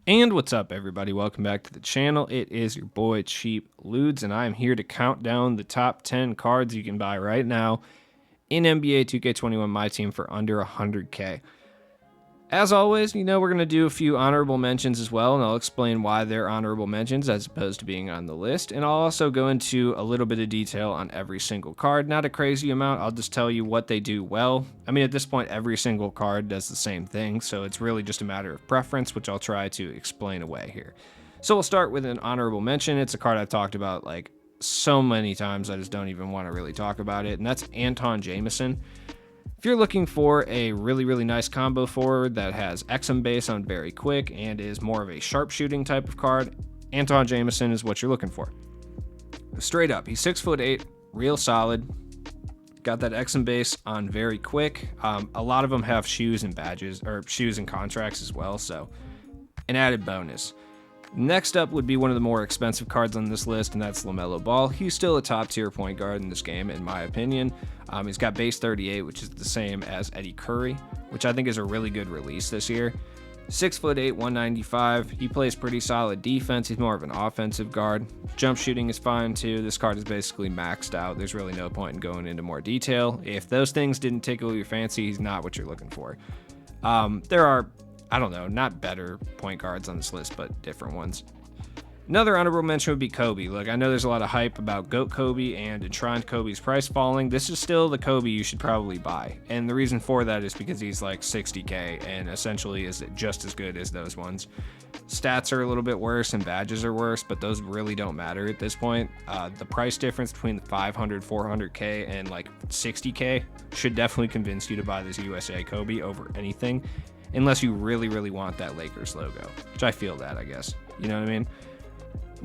And what's up, everybody? Welcome back to the channel. It is your boy Cheap Ludes, and I am here to count down the top 10 cards you can buy right now in NBA 2K21 My Team for under 100K. As always, we're going to do a few honorable mentions as well, and I'll explain why they're honorable mentions as opposed to being on the list. And I'll also go into a little bit of detail on every single card. Not a crazy amount, I'll just tell you what they do well. I mean, at this point, every single card does the same thing, so it's really just a matter of preference, which I'll try to explain away here. So we'll start with an honorable mention. It's a card I've talked about like so many times, I just don't even want to really talk about it, and that's Antawn Jamison. If you're looking for a really nice combo forward that has XM base on very quick and is more of a sharpshooting type of card, Antawn Jamison is what you're looking for. Straight up, he's 6'8", real solid. Got that XM base on very quick. A lot of them have shoes and badges, or shoes and contracts as well, so an added bonus. Next up would be one of the more expensive cards on this list, and that's LaMelo Ball. He's still a top tier point guard in this game, in my opinion. He's got base 38, which is the same as Eddie Curry, which I think is a really good release this year. 6'8", 195. He plays pretty solid defense. He's more of an offensive guard. Jump shooting is fine too. This card is basically maxed out. There's really no point in going into more detail. If those things didn't tickle your fancy, he's not what you're looking for. There are, I don't know, not better point guards on this list, but different ones. Another honorable mention would be Kobe. Look, I know there's a lot of hype about GOAT Kobe and Enshrined Kobe's price falling. This is still the Kobe you should probably buy. And the reason for that is because he's like 60K and essentially is just as good as those ones. Stats are a little bit worse and badges are worse, but those really don't matter at this point. The price difference between the 500, 400K and like 60K should definitely convince you to buy this USA Kobe over anything. Unless you really want that Lakers logo, which I feel that, I guess. You know what I mean?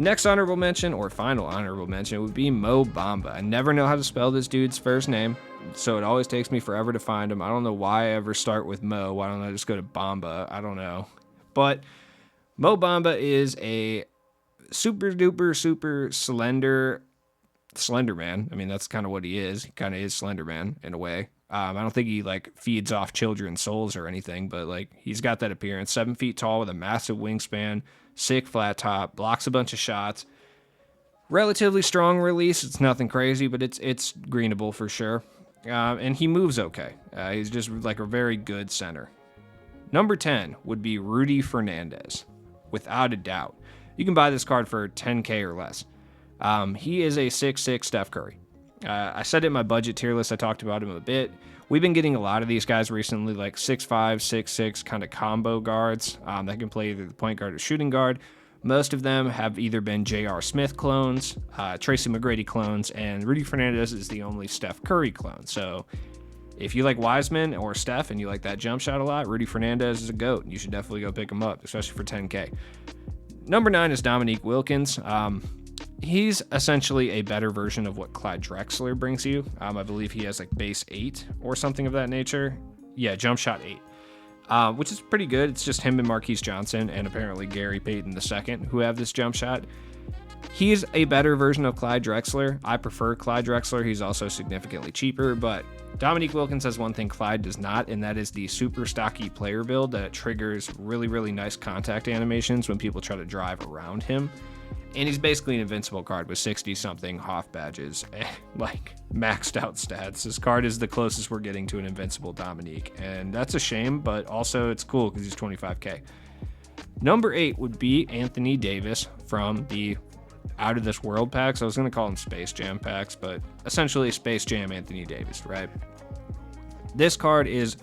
Next honorable mention, or final honorable mention, would be Mo Bamba. I never know how to spell this dude's first name, so it always takes me forever to find him. I don't know why I ever start with Mo. Why don't I just go to Bamba? I don't know. But Mo Bamba is a super slender man. I mean, that's kind of what he is. He kind of is Slender Man in a way. I don't think he like feeds off children's souls or anything, but like he's got that appearance. 7 feet tall with a massive wingspan, sick flat top, blocks a bunch of shots. Relatively strong release. It's nothing crazy, but it's greenable for sure. And he moves okay. He's just like a very good center. Number 10 would be Rudy Fernandez, without a doubt. You can buy this card for 10K or less. He is a 6'6" Steph Curry. I said it in my budget tier list. I talked about him a bit. We've been getting a lot of these guys recently, like 6'5", 6'6", kind of combo guards that can play either the point guard or shooting guard. Most of them have either been J.R. Smith clones, Tracy McGrady clones, and Rudy Fernandez is the only Steph Curry clone. So if you like Wiseman or Steph and you like that jump shot a lot, Rudy Fernandez is a GOAT. You should definitely go pick him up, especially for 10K. Number 9 is Dominique Wilkins. He's essentially a better version of what Clyde Drexler brings you. I believe he has like base 8 or something of that nature. Yeah, jump shot 8, which is pretty good. It's just him and Marquise Johnson and apparently Gary Payton II who have this jump shot. He's a better version of Clyde Drexler. I prefer Clyde Drexler. He's also significantly cheaper, but Dominique Wilkins has one thing Clyde does not, and that is the super stocky player build that triggers really nice contact animations when people try to drive around him. And he's basically an invincible card with 60-something Hoff badges, like maxed out stats. This card is the closest we're getting to an invincible Dominique, and that's a shame, but also it's cool because he's 25K. Number 8 would be Anthony Davis from the Out of This World packs. I was going to call them Space Jam packs, but essentially Space Jam Anthony Davis, right? This card is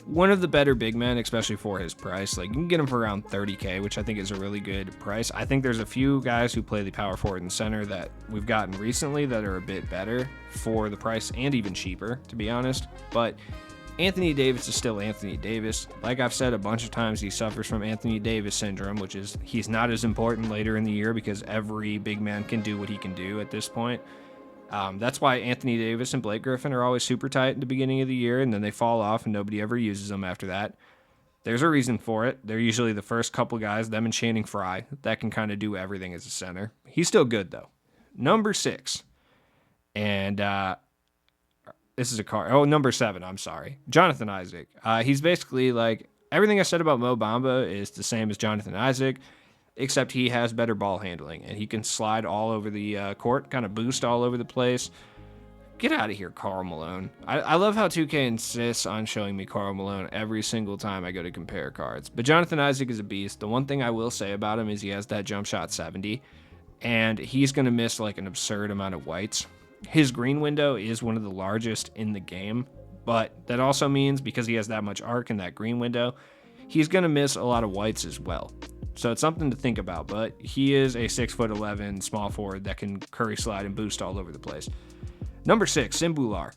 one of the better big men, especially for his price. Like, you can get him for around 30K, which I think is a really good price. I think there's a few guys who play the power forward and center that we've gotten recently that are a bit better for the price and even cheaper, to be honest. But Anthony Davis is still Anthony Davis. Like I've said a bunch of times, he suffers from Anthony Davis syndrome, which is he's not as important later in the year because every big man can do what he can do at this point. That's why Anthony Davis and Blake Griffin are always super tight in the beginning of the year, and then they fall off and nobody ever uses them after that. There's a reason for it. They're usually the first couple guys, them and Channing Frye, that can kind of do everything as a center. He's still good, though. Number 6. And this is a card. Oh, number 7, I'm sorry. Jonathan Isaac. He's basically like Everything I said about Mo Bamba is the same as Jonathan Isaac, except he has better ball handling and he can slide all over the court, kind of boost all over the place. Get out of here, Karl Malone. I love how 2K insists on showing me Karl Malone every single time I go to compare cards. But Jonathan Isaac is a beast. The one thing I will say about him is he has that jump shot 70, and he's going to miss like an absurd amount of whites. His green window is one of the largest in the game, but that also means because he has that much arc in that green window, he's going to miss a lot of whites as well. So it's something to think about, but he is a 6'11" small forward that can curry slide and boost all over the place. Number 6, Simbular.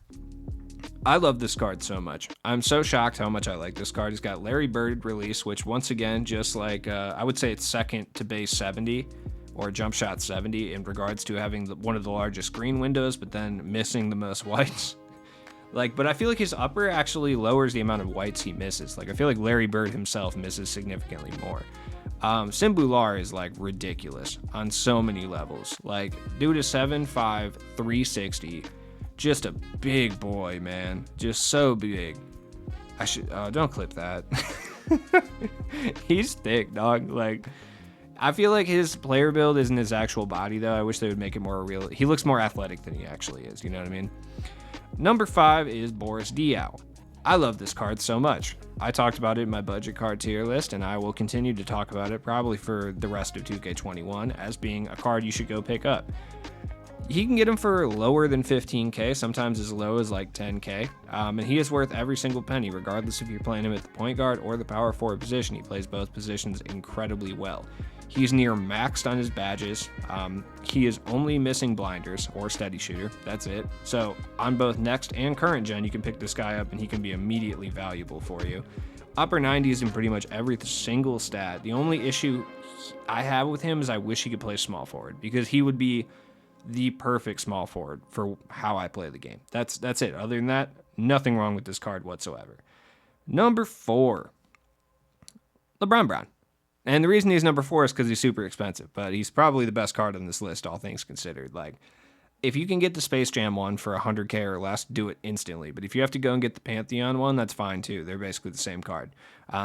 I love this card so much. I'm so shocked how much I like this card. He's got Larry Bird release, which once again, just like I would say it's second to base 70 or jump shot 70 in regards to having one of the largest green windows, but then missing the most whites. But I feel like his upper actually lowers the amount of whites he misses. I feel like Larry Bird himself misses significantly more. Simbular is ridiculous on so many levels. Dude is 7'5", 360. Just a big boy, man. Just so big. I should don't clip that. He's thick, dog. I feel like his player build isn't his actual body though. I wish they would make it more real. He looks more athletic than he actually is, you know what I mean? Number 5 is Boris Diaw. I love this card so much. I talked about it in my budget card tier list, and I will continue to talk about it probably for the rest of 2K21 as being a card you should go pick up. You can get him for lower than 15k, sometimes as low as 10k, and he is worth every single penny, regardless if you're playing him at the point guard or the power forward position. He plays both positions incredibly well. He's near maxed on his badges. He is only missing blinders or steady shooter. That's it. So on both next and current gen, you can pick this guy up and he can be immediately valuable for you. Upper 90s in pretty much every single stat. The only issue I have with him is I wish he could play small forward, because he would be the perfect small forward for how I play the game. That's it. Other than that, nothing wrong with this card whatsoever. Number 4, LeBron Brown. And the reason he's number 4 is because he's super expensive, but he's probably the best card on this list, all things considered. If you can get the Space Jam one for 100k or less, do it instantly. But if you have to go and get the Pantheon one, that's fine too. They're basically the same card.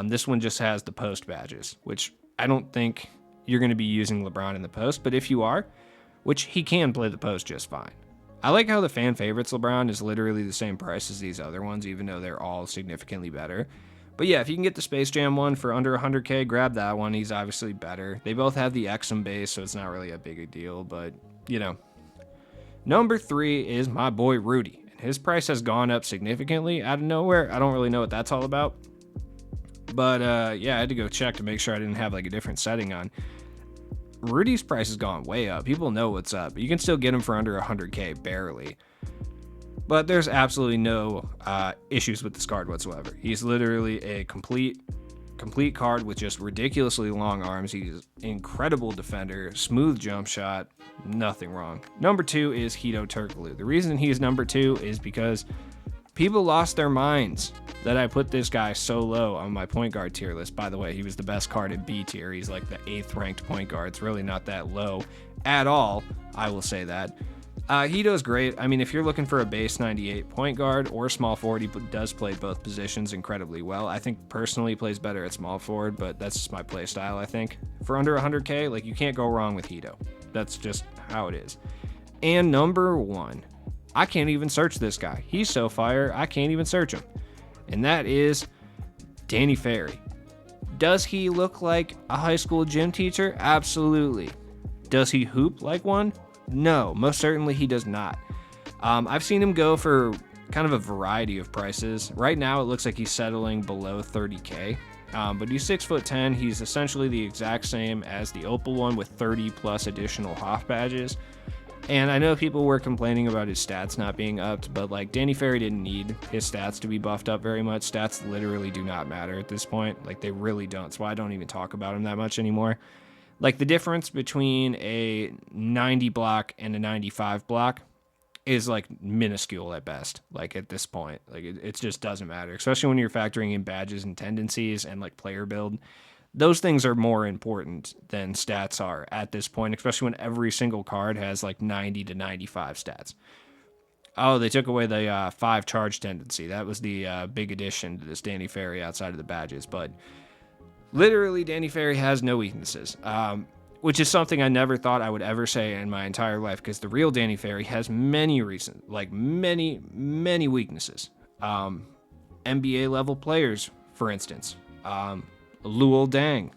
This one just has the post badges, which I don't think you're going to be using LeBron in the post, but if you are, which he can play the post just fine. I like how the fan favorites LeBron is literally the same price as these other ones, even though they're all significantly better. But yeah, if you can get the Space Jam one for under 100k, grab that one. He's obviously better. They both have the Exum base, so it's not really a big a deal, but Number 3 is my boy Rudy. His price has gone up significantly out of nowhere. I don't really know what that's all about. But yeah, I had to go check to make sure I didn't have a different setting on. Rudy's price has gone way up. People know what's up. You can still get him for under 100k, barely. But there's absolutely no issues with this card whatsoever. He's literally a complete card with just ridiculously long arms. He's an incredible defender, smooth jump shot, nothing wrong. Number 2 is Hedo Turkoglu. The reason he's number 2 is because people lost their minds that I put this guy so low on my point guard tier list. By the way, he was the best card in B tier. He's the 8th ranked point guard. It's really not that low at all, I will say that. Hedo's great. I mean, if you're looking for a base 98 point guard or small forward, he does play both positions incredibly well. I think personally he plays better at small forward, but that's just my play style, I think. For under 100k, you can't go wrong with Hedo. That's just how it is. And number 1, I can't even search this guy. He's so fire, I can't even search him. And that is Danny Ferry. Does he look like a high school gym teacher? Absolutely. Does he hoop like one? No, most certainly he does not. I've seen him go for kind of a variety of prices. Right now it looks like he's settling below 30k, but he's 6'10". He's essentially the exact same as the Opal one with 30 plus additional Hoff badges. And I know people were complaining about his stats not being upped, but Danny Ferry didn't need his stats to be buffed up very much. Stats literally do not matter at this point. They really don't. That's why I don't even talk about him that much anymore. The difference between a 90 block and a 95 block is minuscule at best. At this point, it just doesn't matter, especially when you're factoring in badges and tendencies and player build. Those things are more important than stats are at this point, especially when every single card has 90 to 95 stats. Oh, they took away the 5 charge tendency. That was the big addition to this Danny Ferry outside of the badges. But literally, Danny Ferry has no weaknesses, which is something I never thought I would ever say in my entire life, because the real Danny Ferry has many reasons, like many weaknesses. NBA level players, for instance. Luol Deng,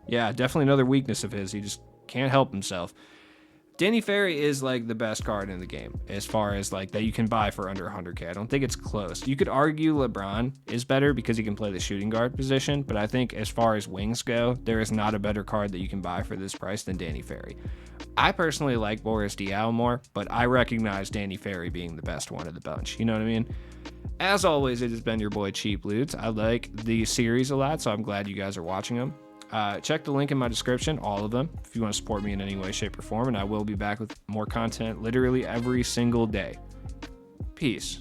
definitely another weakness of his. He just can't help himself. Danny Ferry is like the best card in the game as far as like that you can buy for under 100K. I don't think it's close. You could argue LeBron is better because he can play the shooting guard position, but I think as far as wings go, there is not a better card that you can buy for this price than Danny Ferry. I personally like Boris Diaw more, but I recognize Danny Ferry being the best one of the bunch. You know what I mean? As always, it has been your boy Cheap Ludes. I like the series a lot, so I'm glad you guys are watching them. Check the link in my description, all of them, if you want to support me in any way, shape, or form, and I will be back with more content literally every single day. Peace.